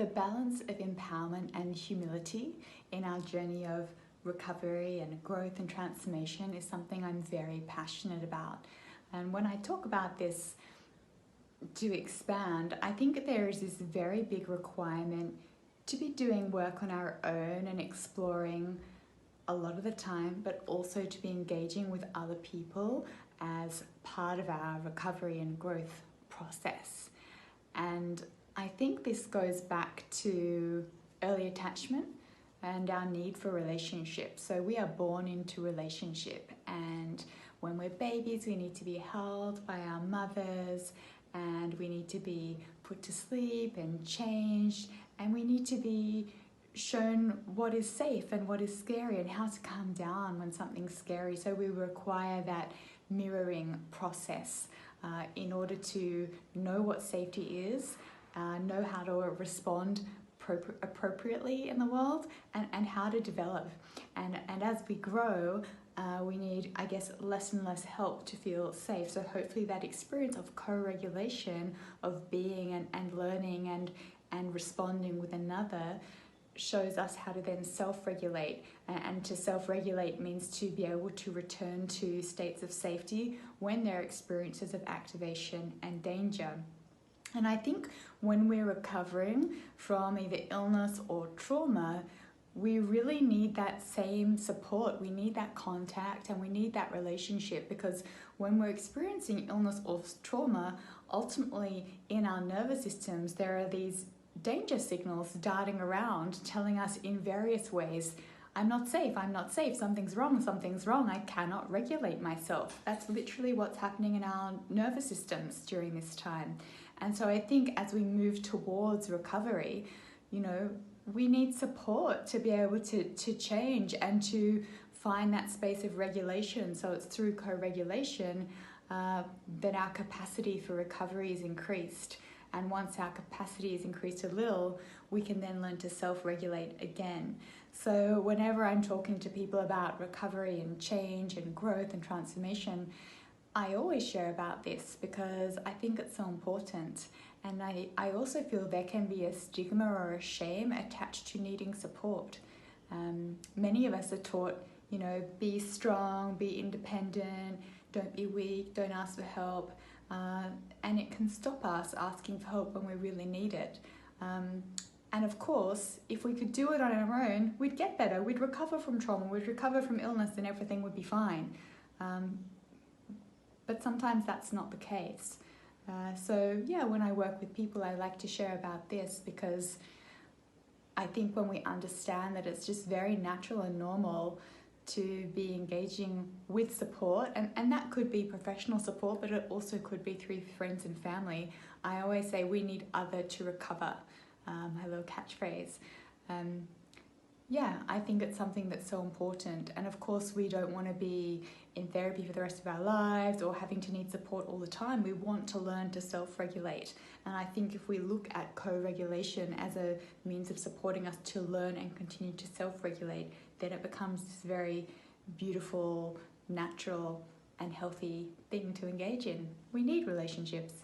The balance of empowerment and humility in our journey of recovery and growth and transformation is something I'm very passionate about. And when I talk about this to expand, I think there is this very big requirement to be doing work on our own and exploring a lot of the time, but also to be engaging with other people as part of our recovery and growth process. And I think this goes back to early attachment and our need for relationships. So we are born into relationship, and when we're babies we need to be held by our mothers, and we need to be put to sleep and changed, and we need to be shown what is safe and what is scary and how to calm down when something's scary. So we require that mirroring process in order to know what safety is, know how to respond appropriately in the world, and how to develop. And as we grow, we need, I guess, less and less help to feel safe. So hopefully that experience of co-regulation, of being and learning and responding with another, shows us how to then self-regulate. And to self-regulate means to be able to return to states of safety when there are experiences of activation and danger. And I think when we're recovering from either illness or trauma, we really need that same support. We need that contact and we need that relationship, because when we're experiencing illness or trauma, ultimately in our nervous systems, there are these danger signals darting around telling us in various ways, I'm not safe, something's wrong, I cannot regulate myself. That's literally what's happening in our nervous systems during this time. And so I think as we move towards recovery, we need support to be able to change and to find that space of regulation. So it's through co-regulation that our capacity for recovery is increased. And once our capacity is increased a little, we can then learn to self-regulate again. So whenever I'm talking to people about recovery and change and growth and transformation, I always share about this because I think it's so important. And I also feel there can be a stigma or a shame attached to needing support. Many of us are taught, be strong, be independent, don't be weak, don't ask for help. And it can stop us asking for help when we really need it. And of course, if we could do it on our own, we'd get better, we'd recover from trauma, we'd recover from illness, and everything would be fine. But sometimes that's not the case. When I work with people, I like to share about this because I think when we understand that it's just very natural and normal to be engaging with support, and that could be professional support, but it also could be through friends and family. I always say we need other to recover, my little catchphrase. I think it's something that's so important. And of course, we don't want to be in therapy for the rest of our lives or having to need support all the time. We want to learn to self-regulate. And I think if we look at co-regulation as a means of supporting us to learn and continue to self-regulate, then it becomes this very beautiful, natural, and healthy thing to engage in. We need relationships.